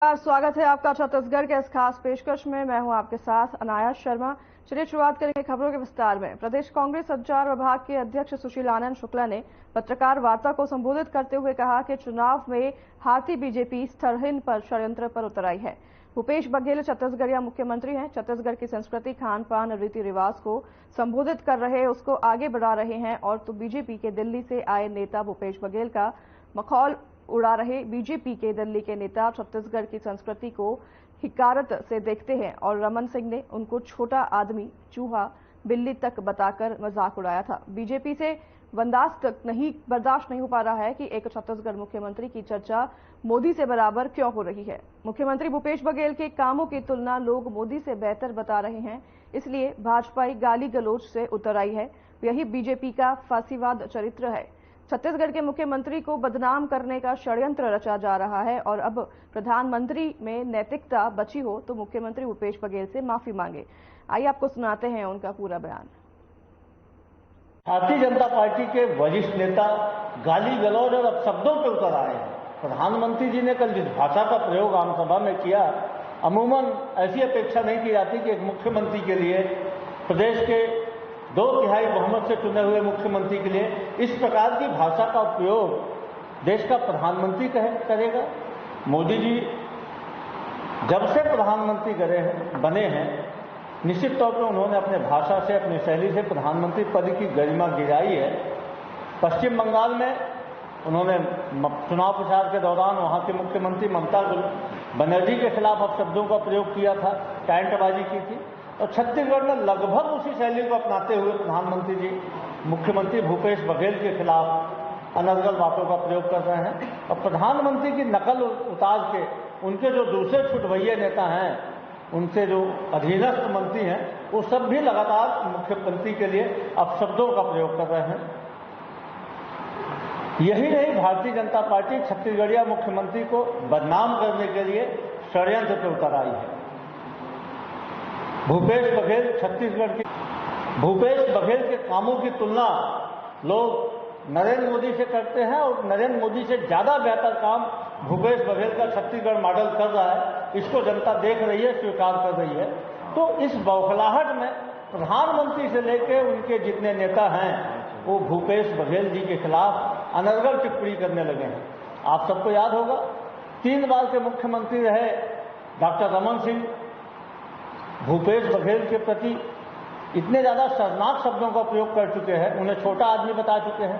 स्वागत है आपका छत्तीसगढ़ के इस खास पेशकश में। मैं हूं आपके साथ अनाया शर्मा। चलिए शुरुआत करेंगे खबरों के विस्तार में। प्रदेश कांग्रेस संचार विभाग के अध्यक्ष सुशील आनंद शुक्ला ने पत्रकार वार्ता को संबोधित करते हुए कहा कि चुनाव में हारती बीजेपी स्थलहीन पर षड्यंत्र पर उतर आई है। भूपेश बघेल छत्तीसगढ़िया मुख्यमंत्री हैं। छत्तीसगढ़ की संस्कृति, खान पान, रीति रिवाज को संबोधित कर रहे, उसको आगे बढ़ा रहे हैं और तो बीजेपी के दिल्ली से आए नेता भूपेश बघेल का मखौल उड़ा रहे। बीजेपी के दिल्ली के नेता छत्तीसगढ़ की संस्कृति को हिकारत से देखते हैं और रमन सिंह ने उनको छोटा आदमी, चूहा, बिल्ली तक बताकर मजाक उड़ाया था। बीजेपी से बर्दाश्त नहीं हो पा रहा है कि एक छत्तीसगढ़ मुख्यमंत्री की चर्चा मोदी से बराबर क्यों हो रही है। मुख्यमंत्री भूपेश बघेल के कामों की तुलना लोग मोदी से बेहतर बता रहे हैं, इसलिए भाजपाई गाली गलौज से उतर आई है। यही बीजेपी का फांसीवाद चरित्र है। छत्तीसगढ़ के मुख्यमंत्री को बदनाम करने का षड्यंत्र रचा जा रहा है और अब प्रधानमंत्री में नैतिकता बची हो तो मुख्यमंत्री भूपेश बघेल से माफी मांगे। आइए आपको सुनाते हैं उनका पूरा बयान। भारतीय जनता पार्टी के वरिष्ठ नेता गाली गलौज और अपशब्दों पर उतर आए हैं। प्रधानमंत्री जी ने कल जिस भाषा का प्रयोग आमसभा में किया, अमूमन ऐसी अपेक्षा नहीं की जाती कि एक मुख्यमंत्री के लिए, प्रदेश के 2/3 बहुमत से चुने हुए मुख्यमंत्री के लिए इस प्रकार की भाषा का उपयोग देश का प्रधानमंत्री करेगा। मोदी जी जब से प्रधानमंत्री बने हैं, निश्चित तौर पर उन्होंने अपने भाषा से, अपनी शैली से प्रधानमंत्री पद की गरिमा गिराई है। पश्चिम बंगाल में उन्होंने चुनाव प्रचार के दौरान वहां के मुख्यमंत्री ममता बनर्जी के खिलाफ अपशब्दों का प्रयोग किया था, टैंटबाजी की थी। और छत्तीसगढ़ में लगभग उसी शैली को अपनाते हुए प्रधानमंत्री जी मुख्यमंत्री भूपेश बघेल के खिलाफ अनर्गल बातों का प्रयोग कर रहे हैं। और प्रधानमंत्री की नकल उतार के उनके जो दूसरे छुटभैये नेता हैं, उनसे जो अधीनस्थ मंत्री हैं, वो सब भी लगातार मुख्यमंत्री के लिए अपशब्दों का प्रयोग कर रहे हैं। यही नहीं, भारतीय जनता पार्टी छत्तीसगढ़िया मुख्यमंत्री को बदनाम करने के लिए षड्यंत्र पर उतर आई है। भूपेश बघेल के कामों की तुलना लोग नरेंद्र मोदी से करते हैं और नरेंद्र मोदी से ज्यादा बेहतर काम भूपेश बघेल का छत्तीसगढ़ मॉडल कर रहा है। इसको जनता देख रही है, स्वीकार कर रही है। तो इस बौखलाहट में प्रधानमंत्री से लेकर उनके जितने नेता हैं, वो भूपेश बघेल जी के खिलाफ अनर्गल टिप्पणी करने लगे हैं। आप सबको याद होगा, 3 बार के मुख्यमंत्री रहे डॉक्टर रमन सिंह भूपेश बघेल के प्रति इतने ज्यादा शर्मनाक शब्दों का प्रयोग कर चुके हैं। उन्हें छोटा आदमी बता चुके हैं,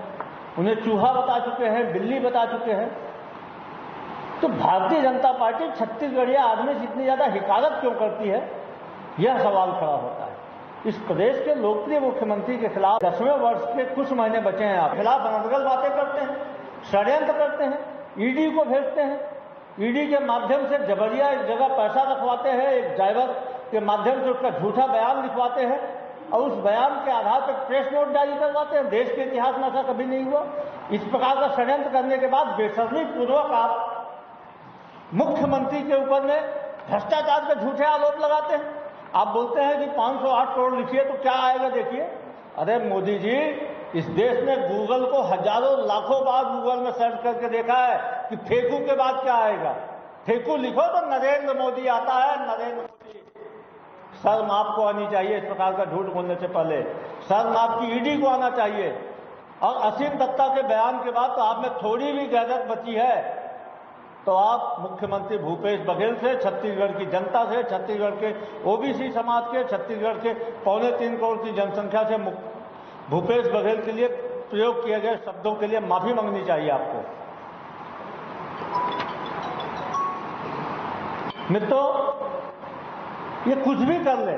उन्हें चूहा बता चुके हैं, बिल्ली बता चुके हैं। तो भारतीय जनता पार्टी छत्तीसगढ़िया आदमी से इतनी ज्यादा हिकारत क्यों करती है, यह सवाल खड़ा होता है। इस प्रदेश के लोकप्रिय मुख्यमंत्री के खिलाफ 10वें वर्ष के कुछ महीने बचे हैं, आप खिलाफ अनर्गल बातें करते हैं, षड्यंत्र करते हैं, ईडी को भेजते हैं, ईडी के माध्यम से जबरिया एक जगह पैसा रखवाते हैं, एक ड्राइवर के माध्यम से उसका झूठा बयान लिखवाते हैं और उस बयान के आधार पर प्रेस नोट जारी करवाते हैं। देश के इतिहास में ऐसा कभी नहीं हुआ। इस प्रकार का षड्यंत्र करने के बाद बेशर्मी पूर्वक आप मुख्यमंत्री के ऊपर में भ्रष्टाचार के झूठे आरोप लगाते हैं। आप बोलते हैं कि 508 करोड़ लिखिए तो क्या आएगा देखिए। अरे मोदी जी, इस देश ने गूगल को हजारों लाखों बार गूगल में सर्च करके देखा है कि फेंकू के बाद क्या आएगा। फेंकू लिखो तो नरेंद्र मोदी आता है, नरेंद्र मोदी। शर्म आपको आनी चाहिए इस प्रकार का झूठ बोलने से पहले। शर्म आपकी ईडी को आना चाहिए। और असीम दत्ता के बयान के बाद तो आप में थोड़ी भी गैरत बची है तो आप मुख्यमंत्री भूपेश बघेल से, छत्तीसगढ़ की जनता से, छत्तीसगढ़ के ओबीसी समाज के, छत्तीसगढ़ के 3.25 करोड़ की जनसंख्या से भूपेश बघेल के लिए प्रयोग किए गए शब्दों के लिए माफी मांगनी चाहिए आपको। मित्रों, ये कुछ भी कर ले,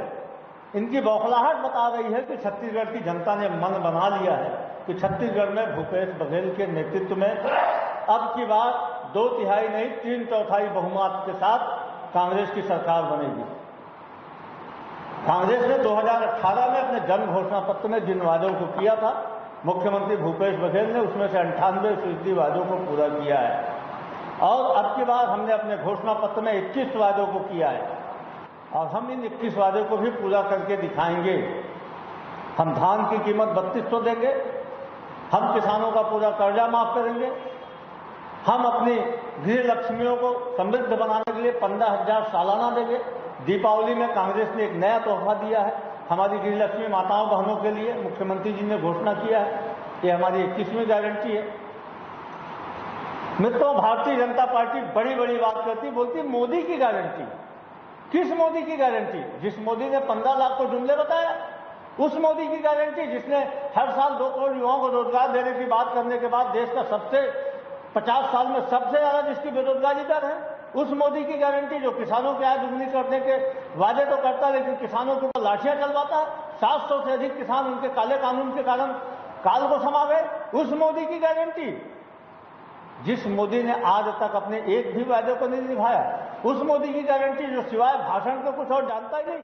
इनकी बौखलाहट बता रही है कि छत्तीसगढ़ की जनता ने मन बना लिया है कि छत्तीसगढ़ में भूपेश बघेल के नेतृत्व में अब की बार 2/3 नहीं 3/4 बहुमत के साथ कांग्रेस की सरकार बनेगी। कांग्रेस ने 2018 में अपने जन घोषणा पत्र में जिन वादों को किया था, मुख्यमंत्री भूपेश बघेल ने उसमें से 98% वादों को पूरा किया है। और अब की बार हमने अपने घोषणा पत्र में 21 वादों को किया है और हम इन 21 वादे को भी पूरा करके दिखाएंगे। हम धान की कीमत 3200 देंगे, हम किसानों का पूरा कर्जा माफ करेंगे, हम अपनी गृह लक्ष्मियों को समृद्ध बनाने के लिए 15,000 सालाना देंगे। दीपावली में कांग्रेस ने एक नया तोहफा दिया है हमारी गृह लक्ष्मी माताओं बहनों के लिए, मुख्यमंत्री जी ने घोषणा किया है। ये हमारी 21वीं गारंटी है। मित्रों, भारतीय जनता पार्टी बड़ी बड़ी बात करती, बोलती मोदी की गारंटी। किस मोदी की गारंटी? जिस मोदी ने 15 लाख को जुमले बताया, उस मोदी की गारंटी जिसने हर साल 2 करोड़ युवाओं को रोजगार देने की बात करने के बाद देश का 50 साल में सबसे ज्यादा जिसकी बेरोजगारी दर है, उस मोदी की गारंटी जो किसानों की आय दुगनी करने के वादे तो करता है लेकिन किसानों के ऊपर लाठियां चलवाता है। 700 से अधिक किसान उनके काले कानून के कारण काल को समा गए। उस मोदी की गारंटी जिस मोदी ने आज तक अपने एक भी वादे को नहीं निभाया, उस मोदी की गारंटी जो सिवाय भाषण के कुछ और जानता ही नहीं।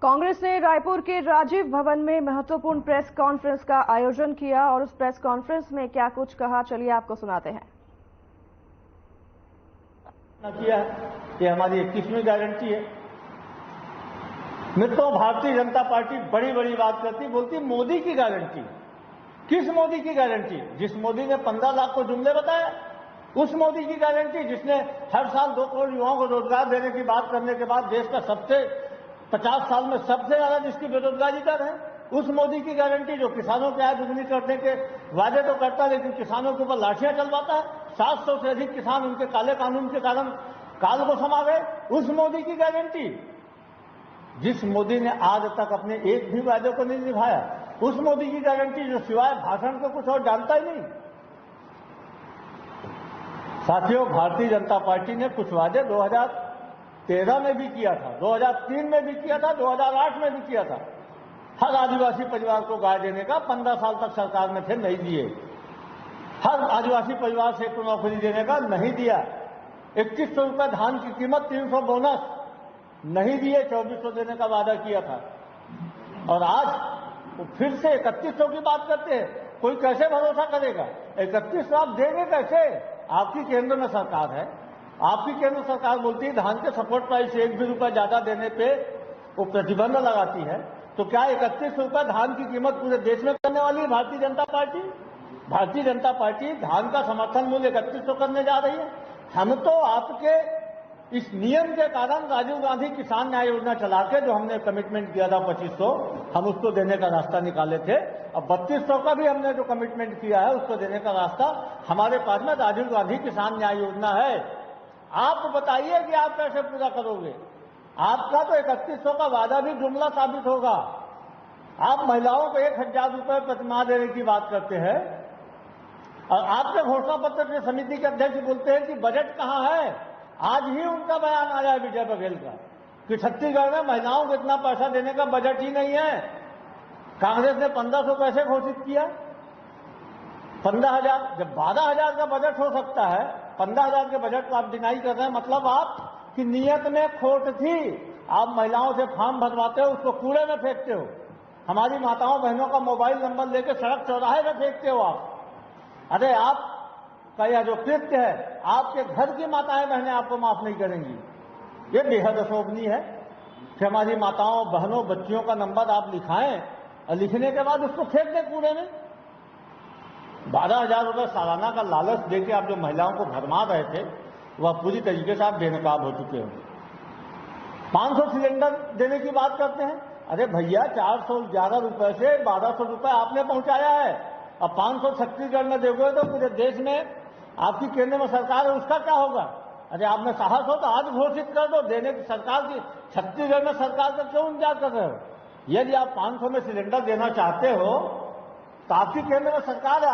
कांग्रेस ने रायपुर के राजीव भवन में महत्वपूर्ण प्रेस कॉन्फ्रेंस का आयोजन किया और उस प्रेस कॉन्फ्रेंस में क्या कुछ कहा, चलिए आपको सुनाते हैं। किया है, ये हमारी 21वीं गारंटी है। मित्रों, भारतीय जनता पार्टी बड़ी बड़ी बात करती, बोलती मोदी की गारंटी। किस मोदी की गारंटी? जिस मोदी ने 15 लाख को जुमले बताया, उस मोदी की गारंटी जिसने हर साल 2 करोड़ युवाओं को रोजगार देने की बात करने के बाद देश का 50 साल में सबसे ज्यादा जिसकी बेरोजगारी दर है, उस मोदी की गारंटी जो किसानों की आय दुगनी करने के वादे तो करता है लेकिन किसानों के ऊपर लाठियां चलवाता है। 700 से अधिक किसान उनके काले कानून के कारण काल को समा गए। उस मोदी की गारंटी जिस मोदी ने आज तक अपने एक भी वादे को नहीं निभाया, उस मोदी की गारंटी जो सिवाय भाषण को कुछ और जानता ही नहीं। साथियों, भारतीय जनता पार्टी ने कुछ वादे 2013 में भी किया था, 2003 में भी किया था, 2008 में भी किया था। हर आदिवासी परिवार को गाय देने का 15 साल तक सरकार में थे, नहीं दिए। हर आदिवासी परिवार से एक नौकरी देने का नहीं दिया। 2100 रुपये धान की कीमत, 300 बोनस नहीं दिए, 2400 देने का वादा किया था। और आज वो फिर से 3100 की बात करते हैं। कोई कैसे भरोसा करेगा? 3100 आप देंगे कैसे? आपकी केंद्र में सरकार है, आपकी केंद्र सरकार बोलती है धान के सपोर्ट प्राइस से 1 भी रुपया ज्यादा देने पे वो प्रतिबंध लगाती है। तो क्या 31 रुपये धान की कीमत पूरे देश में करने वाली है भारतीय जनता पार्टी? भारतीय जनता पार्टी धान का समर्थन मूल्य 3100 करने जा रही है। हम तो आपके इस नियम के कारण राजीव गांधी किसान न्याय योजना चला के जो हमने कमिटमेंट किया था 2500, हम उसको देने का रास्ता निकाले थे। अब 3200 का भी हमने जो कमिटमेंट किया है उसको देने का रास्ता हमारे पास में राजीव गांधी किसान न्याय योजना है। आप बताइए कि आप कैसे पूरा करोगे? आपका तो 3100 का वादा भी जुमला साबित होगा। आप महिलाओं को 1000 रुपये प्रतिमाह देने की बात करते हैं और आपके घोषणा पत्र के समिति के अध्यक्ष बोलते हैं कि बजट कहां है। आज ही उनका बयान आया है विजय बघेल का कि छत्तीसगढ़ में महिलाओं को इतना पैसा देने का बजट ही नहीं है। कांग्रेस ने 1500 कैसे घोषित किया? 15,000, जब 12,000 का बजट हो सकता है, 15,000 के बजट को आप डिनाई कर रहे हैं। मतलब आप की नीयत में खोट थी। आप महिलाओं से फॉर्म भरवाते हो, उसको कूड़े में फेंकते हो। हमारी माताओं बहनों का मोबाइल नंबर लेकर सड़क चौराहे में फेंकते हो आप। अरे आपका यह जो कृत्य है, आपके घर की माताएं बहनें आपको माफ नहीं करेंगी। ये बेहद अशोभनीय है कि हमारी माताओं बहनों बच्चियों का नंबर आप लिखाएं और लिखने के बाद उसको फेंक दें कूड़े में। 12,000 रुपये सालाना का लालच देके आप जो महिलाओं को भरमा रहे थे, वह पूरी तरीके से आप बेनकाब हो चुके हो। 500 सिलेंडर देने की बात करते हैं। अरे भैया, 411 रुपये से 1200 रुपये आपने पहुंचाया है। अब 500 छत्तीसगढ़ में देखोगे तो पूरे देश में आपकी केंद्र में सरकार है, उसका क्या होगा? अरे आपने साहस हो तो आज घोषित कर दो देने की। सरकार की छत्तीसगढ़ में सरकार का क्यों इंतजार कर रहे हो? यदि आप 500 में सिलेंडर देना चाहते हो तो आपकी केंद्र में सरकार है।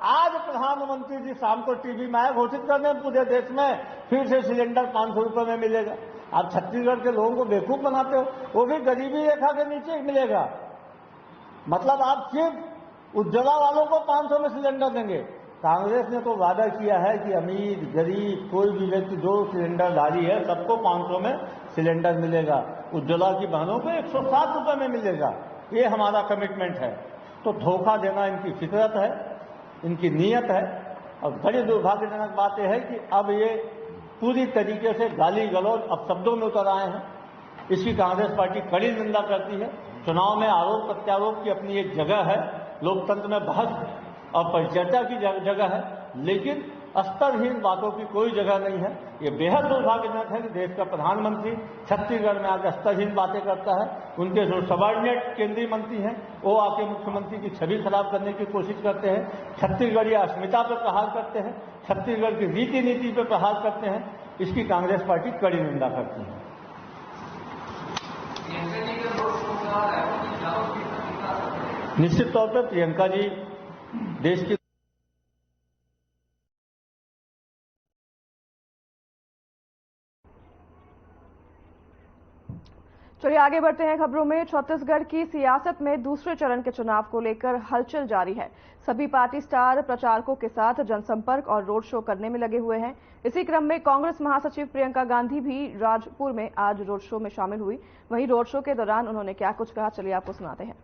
आज प्रधानमंत्री जी शाम को टीवी में आए, घोषित कर दें पूरे देश में फिर से सिलेंडर 500 रुपये में मिलेगा। आप छत्तीसगढ़ के लोगों को बेवकूफ बनाते हो। वो भी गरीबी रेखा के नीचे मिलेगा। मतलब आप सिर्फ उज्ज्वला वालों को 500 में सिलेंडर देंगे। कांग्रेस ने तो वादा किया है कि अमीर गरीब कोई भी व्यक्ति जो सिलेंडरधारी है सबको 500 में सिलेंडर मिलेगा। उज्ज्वला की बहनों को 107 रुपये में मिलेगा। ये हमारा कमिटमेंट है। तो धोखा देना इनकी फितरत है, इनकी नीयत है। और बड़ी दुर्भाग्यजनक बात यह है कि अब ये पूरी तरीके से गाली गलौज अब शब्दों में उतर आए हैं। इसकी कांग्रेस पार्टी कड़ी निंदा करती है। चुनाव में आरोप प्रत्यारोप की अपनी एक जगह है, लोकतंत्र में बहस और परिचर्चा की जगह है, लेकिन स्तरहीन बातों की कोई जगह नहीं है। ये बेहद दुर्भाग्यजनक है कि देश का प्रधानमंत्री छत्तीसगढ़ में आकर स्तरहीन बातें करता है। उनके जो सबॉर्डिनेट केंद्रीय मंत्री हैं वो आके मुख्यमंत्री की छवि खराब करने की कोशिश करते हैं, छत्तीसगढ़ी अस्मिता पर प्रहार करते हैं, छत्तीसगढ़ की रीति नीति पर प्रहार करते हैं। इसकी कांग्रेस पार्टी कड़ी निंदा करती है। निश्चित तौर पर प्रियंका जी देश की चलिए आगे बढ़ते हैं खबरों में। छत्तीसगढ़ की सियासत में दूसरे चरण के चुनाव को लेकर हलचल जारी है। सभी पार्टी स्टार प्रचारकों के साथ जनसंपर्क और रोड शो करने में लगे हुए हैं। इसी क्रम में कांग्रेस महासचिव प्रियंका गांधी भी राजपुर में आज रोड शो में शामिल हुई। वहीं रोड शो के दौरान उन्होंने क्या कुछ कहा, चलिए आपको सुनाते हैं।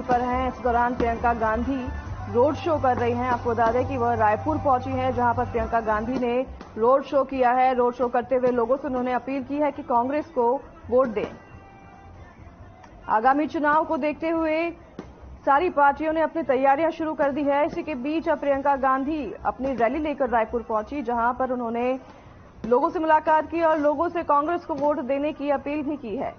पर हैं। इस दौरान प्रियंका गांधी रोड शो कर रही हैं। आपको बता दें कि वह रायपुर पहुंची हैं, जहां पर प्रियंका गांधी ने रोड शो किया है। रोड शो करते हुए लोगों से उन्होंने अपील की है कि कांग्रेस को वोट दें। आगामी चुनाव को देखते हुए सारी पार्टियों ने अपनी तैयारियां शुरू कर दी है। इसी के बीच अब प्रियंका गांधी अपनी रैली लेकर रायपुर पहुंची, जहां पर उन्होंने लोगों से मुलाकात की और लोगों से कांग्रेस को वोट देने की अपील भी की है।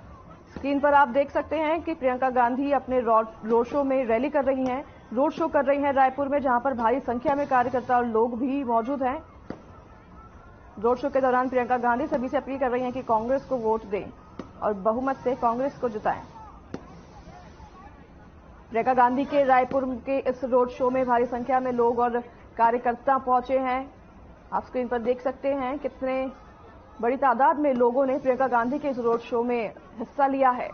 स्क्रीन पर आप देख सकते हैं कि प्रियंका गांधी अपने रोड शो में रैली कर रही हैं, रोड शो कर रही हैं रायपुर में, जहां पर भारी संख्या में कार्यकर्ता और लोग भी मौजूद हैं। रोड शो के दौरान प्रियंका गांधी सभी से अपील कर रही हैं कि कांग्रेस को वोट दें और बहुमत से कांग्रेस को जिताएं। प्रियंका गांधी के रायपुर के इस रोड शो में भारी संख्या में लोग और कार्यकर्ता पहुंचे हैं। आप स्क्रीन पर देख सकते हैं कितने बड़ी तादाद में लोगों ने प्रियंका गांधी के इस रोड शो में हिस्सा लिया है।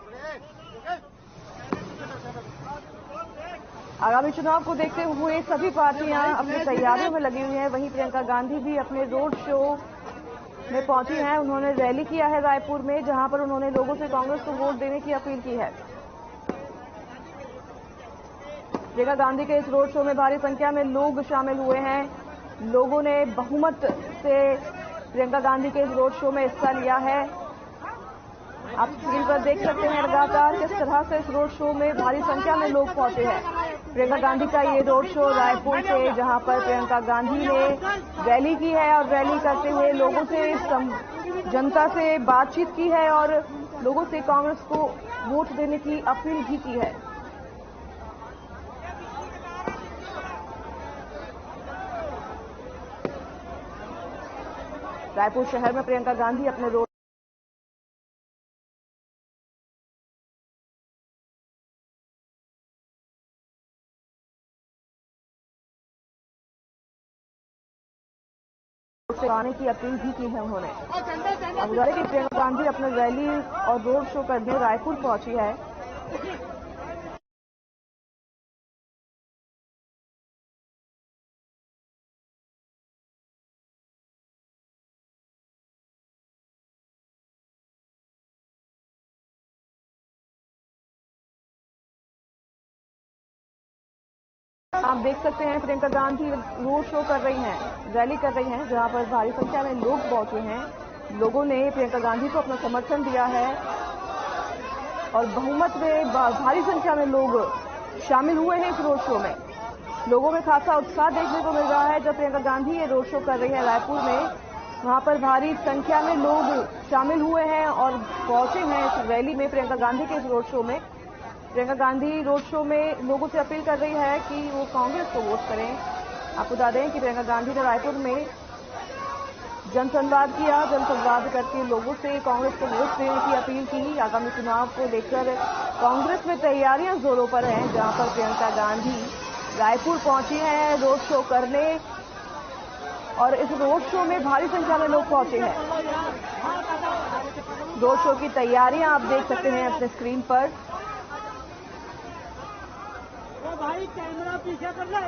आगामी चुनाव को देखते हुए सभी पार्टियां अपनी तैयारियों में लगी हुई हैं। वहीं प्रियंका गांधी भी अपने रोड शो में पहुंची हैं। उन्होंने रैली किया है रायपुर में, जहां पर उन्होंने लोगों से कांग्रेस को वोट देने की अपील की है। प्रियंका गांधी के इस रोड शो में भारी संख्या में लोग शामिल हुए हैं। लोगों ने बहुमत से प्रियंका गांधी के इस रोड शो में हिस्सा लिया है। आप स्क्रीन पर देख सकते हैं लगातार किस तरह से इस रोड शो में भारी संख्या में लोग पहुंचे हैं। प्रियंका गांधी का ये रोड शो रायपुर से, जहां पर प्रियंका गांधी ने रैली की है और रैली करते हुए लोगों से, जनता से बातचीत की है और लोगों से कांग्रेस को वोट देने की अपील भी की है। रायपुर शहर में प्रियंका गांधी अपने रोड से आने की अपील भी की है उन्होंने। अब बता दें कि प्रियंका गांधी अपने रैली और रोड शो करने रायपुर पहुंची है। आप देख सकते हैं प्रियंका गांधी रोड शो कर रही हैं, रैली कर रही हैं, जहां पर भारी संख्या में लोग पहुंचे हैं। लोगों ने प्रियंका गांधी को अपना समर्थन दिया है और बहुमत में भारी संख्या में लोग शामिल हुए हैं इस रोड शो में। लोगों में खासा उत्साह देखने को मिल रहा है। जब प्रियंका गांधी ये रोड शो कर रही है रायपुर में, वहां पर भारी संख्या में लोग शामिल हुए हैं और पहुंचे हैं इस रैली में प्रियंका गांधी के इस रोड शो में। प्रियंका गांधी रोड शो में लोगों से अपील कर रही है कि वो कांग्रेस को वोट करें। आपको बता दें कि प्रियंका गांधी ने रायपुर में जनसंवाद किया। जनसंवाद करके लोगों से कांग्रेस को वोट देने की अपील की। आगामी चुनाव को लेकर कांग्रेस में तैयारियां जोरों पर हैं, जहां पर प्रियंका गांधी रायपुर पहुंची हैं रोड शो करने और इस रोड शो में भारी संख्या में लोग पहुंचे हैं। रोड शो की तैयारियां आप देख सकते हैं अपने स्क्रीन पर। भाई कैमरा पीछे कर ले।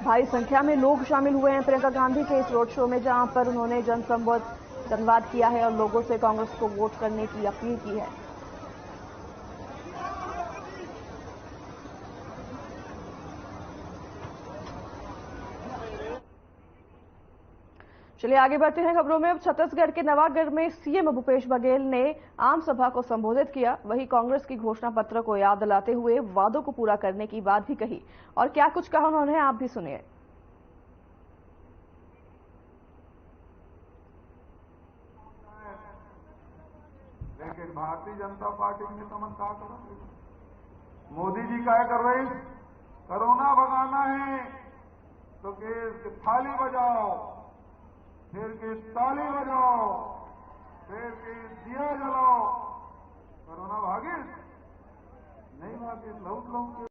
भारी संख्या में लोग शामिल हुए हैं प्रियंका गांधी के इस रोड शो में, जहां पर उन्होंने जनसंवाद किया है और लोगों से कांग्रेस को वोट करने की अपील की है। चलिए आगे बढ़ते हैं खबरों में। अब छत्तीसगढ़ के नवागढ़ में सीएम भूपेश बघेल ने आम सभा को संबोधित किया। वहीं कांग्रेस की घोषणा पत्र को याद दिलाते हुए वादों को पूरा करने की बात भी कही। और क्या कुछ कहा उन्होंने, आप भी सुनिए। लेकिन भारतीय जनता पार्टी में समझ क्या करोगे? मोदी जी क्या कर रहे? कोरोना भगाना है तो केस की थाली बजाओ, फिर की ताली बजाओ, फिर की दिया जलाओ। कोरोना भागे नहीं, भागे लौट लौट।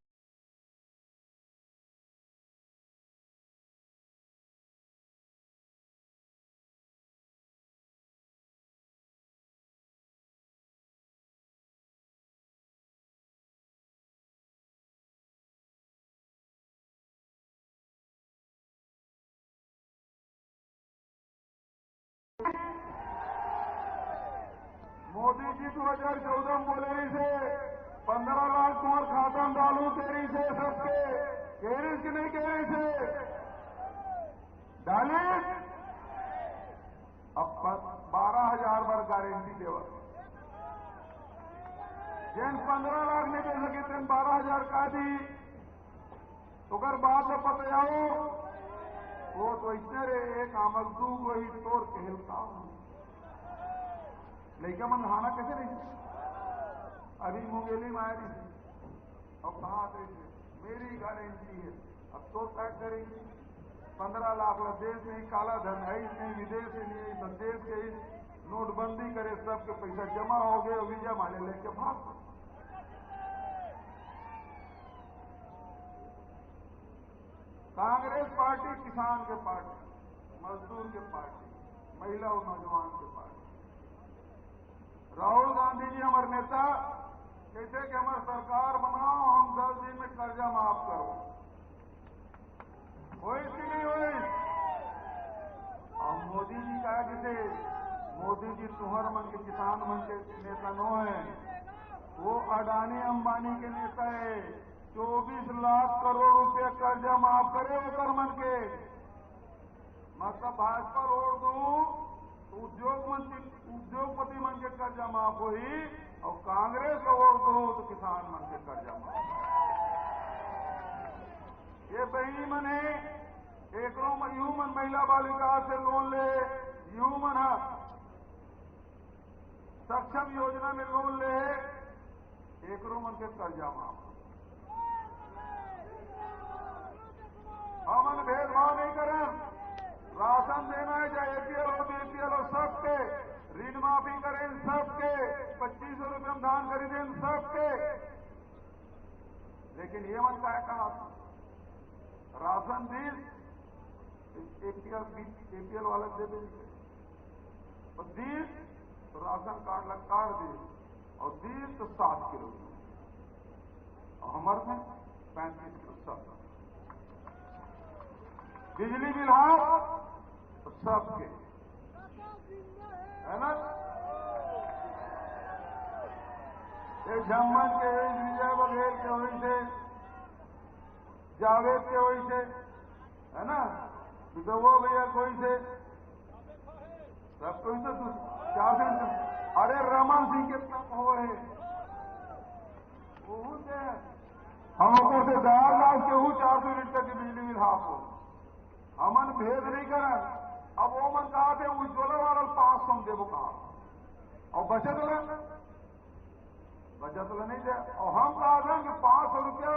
मोदी जी 2014 में बोले रही से 15 लाख तुम्हारे खाता में डालू तेरी से सबके कह रही कि नहीं कह रही से डाले। अब 12,000 बार गारंटी देवा जिन 15 लाख नहीं दे सके तेन 12,000 का दी तो अगर बात में पता आओ वो तो इतने रे एक आमदू वही तोड़ कहलता लेकिन मन नहाना कैसे नहीं? अभी मुंगेली मारी और कहां थे? मेरी गारंटी है। अब तो तय करेंगे 15 लाख देश नहीं, काला धन है नहीं, विदेश से नहीं, संदेश के नोटबंदी करे, सबके पैसा जमा हो गए, वीजा माने लेके भाग। कांग्रेस पार्टी किसान के पार्टी, मजदूर के पार्टी, महिला और नौजवान के पार्टी। राहुल गांधी जी हमारे नेता कहते कि हमारी सरकार बनाओ, हम 10 दिन में कर्जा माफ करो। हुई कि नहीं हुई? और मोदी जी कहा जैसे मोदी जी तुहर मन के किसान मन के नेता नो है, वो अडानी अंबानी के नेता है। 24 लाख करोड़ रुपया कर्जा माफ करे वो कर मन के। मतलब भाजपा रोड दू उद्योगपति मन के कर्जा माफ हुई और कांग्रेस का वोट दो तो किसान मन के कर्जा माफ। ये बही मन है एक यू मन महिला बालिका से लोन ले, यू मन सक्षम योजना में लोन ले, एक मन के कर्जा माफ। हमन भेदभाव नहीं करें। राशन देना है चाहे एपीएल हो बीपीएल हो, सबके ऋण माफी करें, सबके 2500 रुपये में धान खरीदें, सबके। लेकिन ये मन क्या कहा राशन दी एपीएल वाले दे देंगे और दी तो राशन कार्ड दी और दी तो 7 किलो और हमारे में 35 किलो सब। बिजली बिल हाफ तो सबके है ना। ये झम्मन के विजय बघेल के वही से, जावेद के वही से है ना, विधवा भैया कोई से, सब कोई से क्या से। अरे रमन सिंह कितना हो है वो से हम ऊपर से 4 लाख के 400 यूनिट तक की बिजली बिल हाफ हो। हमन भेद नहीं करें। अब वो मन कहा थे उज्ज्वला वाला 500 देवो कहा और बचत नहीं दे। और हम कहा था कि 500 रुपया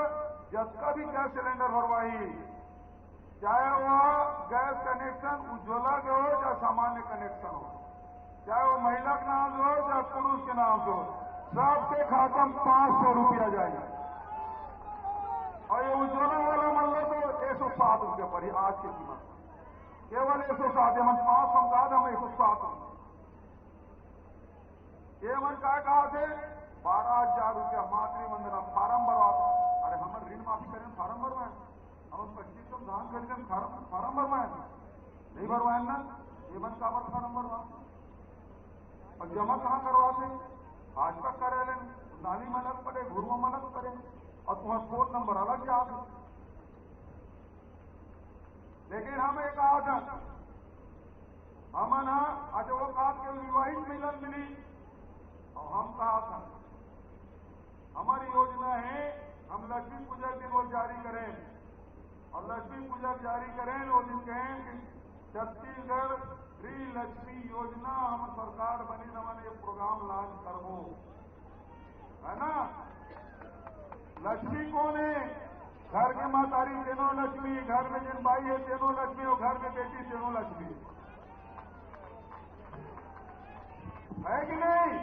जब का भी गैस सिलेंडर भरवाई, चाहे वह गैस कनेक्शन उज्ज्वला के हो चाहे सामान्य कनेक्शन हो, चाहे वो महिला के नाम से हो चाहे पुरुष के नाम से हो, सबके खाता में 500 रुपया जाएगा। और ये उज्ज्वला वाला मान लो तो 107 रुपये पर ही आज की कीमत। केवल 107 मन 5 संकाद हम 107 ये मन क्या कहा थे 12,000 रुपया मातृवंदना फार्म भरवा। अरे हम ऋण माफी करें फार्म भरवाए, हम 2500 धान खरीद फार्म भरवाए नहीं भरवाए ना। ये मन का फार्म भरवा और जमा कहाँ करवाते भाजपा कार्यालय में, नाली में अलग पड़े, घुरवा में अलग पड़े और तुम्हारा फोन नंबर अलग याद है। लेकिन हमें कहा था हम ना आज वो कहा के विवाहित मिलन मिली और हम कहा था हमारी योजना है हम लक्ष्मी पूजा के दिन वो जारी करें और लक्ष्मी पूजा जारी करें वो दिन कहें कि छत्तीसगढ़ श्री लक्ष्मी योजना हम सरकार बनी न मैंने ये प्रोग्राम लॉन्च करबो है ना। लक्ष्मी कौन है? घर के मातारी तेनो लक्ष्मी, घर में जिन भाई है तेनो लक्ष्मी और घर में बेटी तेनो लक्ष्मी है कि नहीं।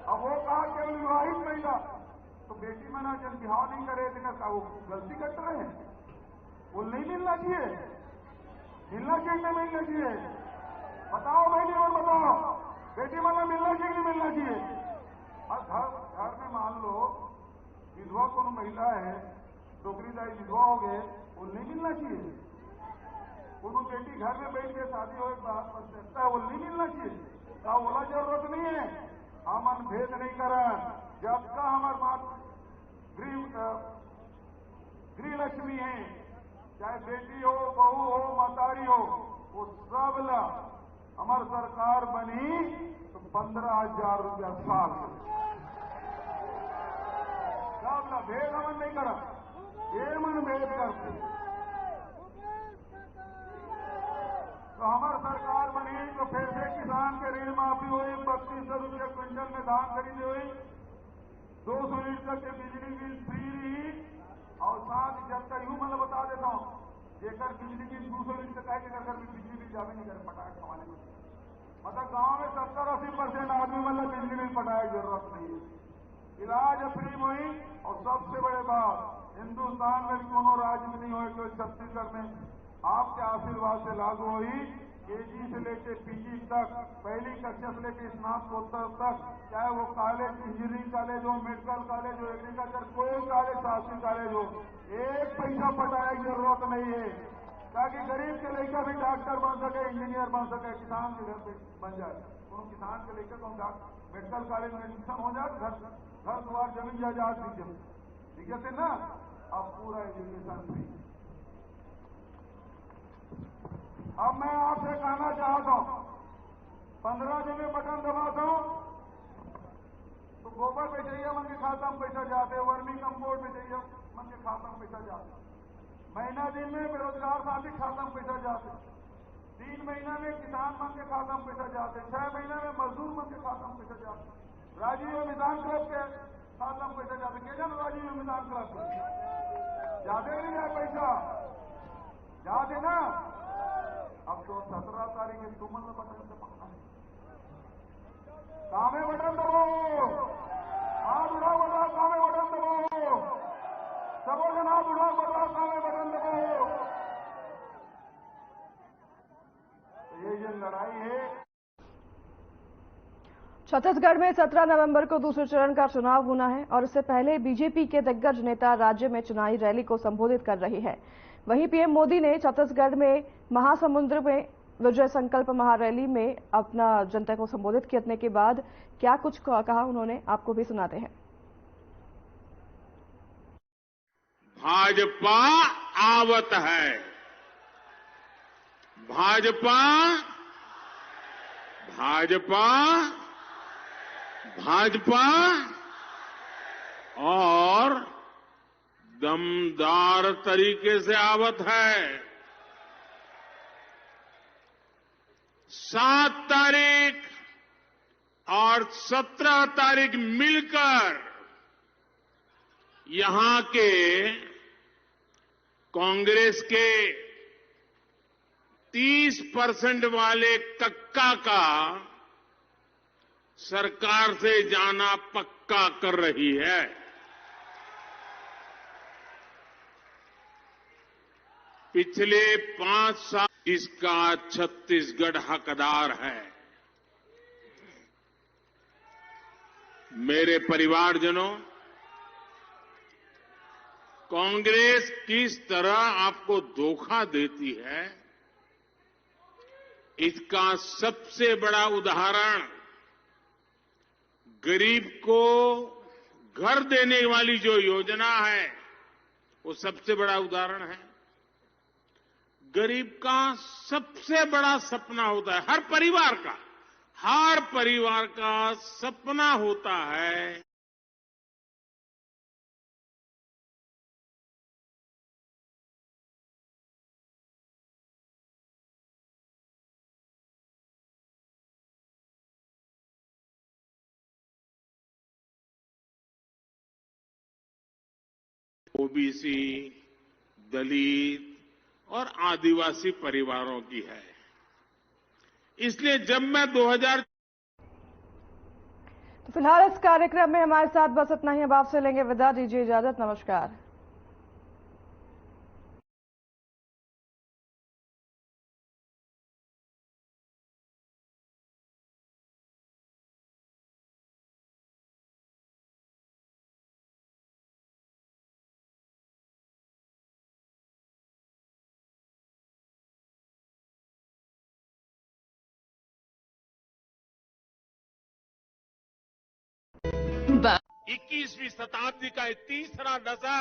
अब वो कहा केवल विवाहित महिला तो बेटी मना जन बिहाव नहीं करे का वो गलती कर रहे हैं, वो नहीं मिलना चाहिए, मिलना चाहिए नहीं मिलना चाहिए बताओ बहनी और बताओ बेटी मना मिलना चाहिए नहीं मिलना चाहिए। और घर में मान लो विधवा कौन महिला है नौकरीदारी विधवा हो गए वो नहीं मिलना चाहिए। उनको बेटी घर में बैठ के शादी हो सकता है वो नहीं मिलना चाहिए का बोला जरूरत नहीं है। हम भेद नहीं करें जब का हमारे गृह लक्ष्मी है चाहे बेटी हो बहू हो मातारी हो वो सब ला हमारी सरकार बनी तो 15,000 रुपया साल सब ला भेद हमन नहीं करा ये मन भेद करते तो हमारी सरकार बनी तो फिर से किसान के ऋण माफी हुई, 3200 रुपये क्विंटल में धान खरीदी हुई, 200 यूनिट तक के बिजली बिल फ्री रही और साथ जब तक यूं मतलब बता देता हूं जेकर बिजली बिल 200 यूनिट तक आएगी अगर बिजली बिल जावे नहीं करे पटाखे कमाने में मतलब गांव में 70-80% आदमी मतलब बिजली बिल पटाए की जरूरत नहीं है, इलाज फ्री हुई। और सबसे बड़े बात हिंदुस्तान में कोनो राज्य में नहीं हुई तो छत्तीसगढ़ में आपके आशीर्वाद से लागू हुई। केजी से लेकर पीजी तक, पहली कक्षा से लेकर स्नातकोत्तर तक, चाहे वो कॉलेज इंजीनियरिंग कॉलेज हो, मेडिकल कॉलेज हो, एग्रीकल्चर कोई कॉलेज शासकीय कॉलेज हो, एक पैसा पटाने की जरूरत नहीं है ताकि गरीब के लेकर भी डॉक्टर बन सके, इंजीनियर बन सके, किसान के घर पे बन जाए। उन किसान के लेकर तो मेडिकल कॉलेज में एडमिशन हो जाए, घर द्वार जमीन जायदाद ठीक है ना। अब पूरा एजुकेशन फ्री। अब मैं आपसे कहना चाहता हूं 15 दिन में बटन दबाता हूं तो गोबर पे चाहिए मन के खाता में पैसा जाते, वर्मी कंपोस्ट पे चाहिए मन के खाता में पैसा जाते, महीना दिन में बेरोजगार साथी खाता में पैसा जाते, 3 महीना में किसान मन के खाता में पैसा जाते, 6 महीना में मजदूर मन के खाता में पैसा जाते, राजीव मिसान क्लब के खाता में पैसा जाते। क्या जान राजीव मिसान क्लब जाते नहीं जाए पैसा जाते ना। अब तो 17 तारीख के तुमन में बटन से पकड़ा है कामे बटन दबाओ, हाथ उठाओ बताओ कामे बटन दबाओ, सबो जन हाथ उठाओ बताओ कामे बटन दबाओ। तो ये जो लड़ाई है छत्तीसगढ़ में 17 नवंबर को दूसरे चरण का चुनाव होना है और इससे पहले बीजेपी के दिग्गज नेता राज्य में चुनावी रैली को संबोधित कर रही है। वहीं पीएम मोदी ने छत्तीसगढ़ में महासमुंद में विजय संकल्प महारैली में अपना जनता को संबोधित करने के बाद क्या कुछ कहा उन्होंने, आपको भी सुनाते हैं। भाजपा आवत है, भाजपा भाजपा भाजपा और दमदार तरीके से आवत है। 7 तारीख और 17 तारीख मिलकर यहां के कांग्रेस के 30% वाले कक्का का सरकार से जाना पक्का कर रही है। पिछले 5 साल इसका छत्तीसगढ़ हकदार है। मेरे परिवारजनों, कांग्रेस किस तरह आपको धोखा देती है, इसका सबसे बड़ा उदाहरण गरीब को घर देने वाली जो योजना है, वो सबसे बड़ा उदाहरण है। गरीब का सबसे बड़ा सपना होता है, हर परिवार का सपना होता है ओबीसी, दलित और आदिवासी परिवारों की है। इसलिए जब मैं 2000 तो फिलहाल इस कार्यक्रम में हमारे साथ बस इतना ही। अब आपसे लेंगे विदा, दीजिए इजाजत, नमस्कार। इक्कीसवीं शताब्दी का एक तीसरा दशक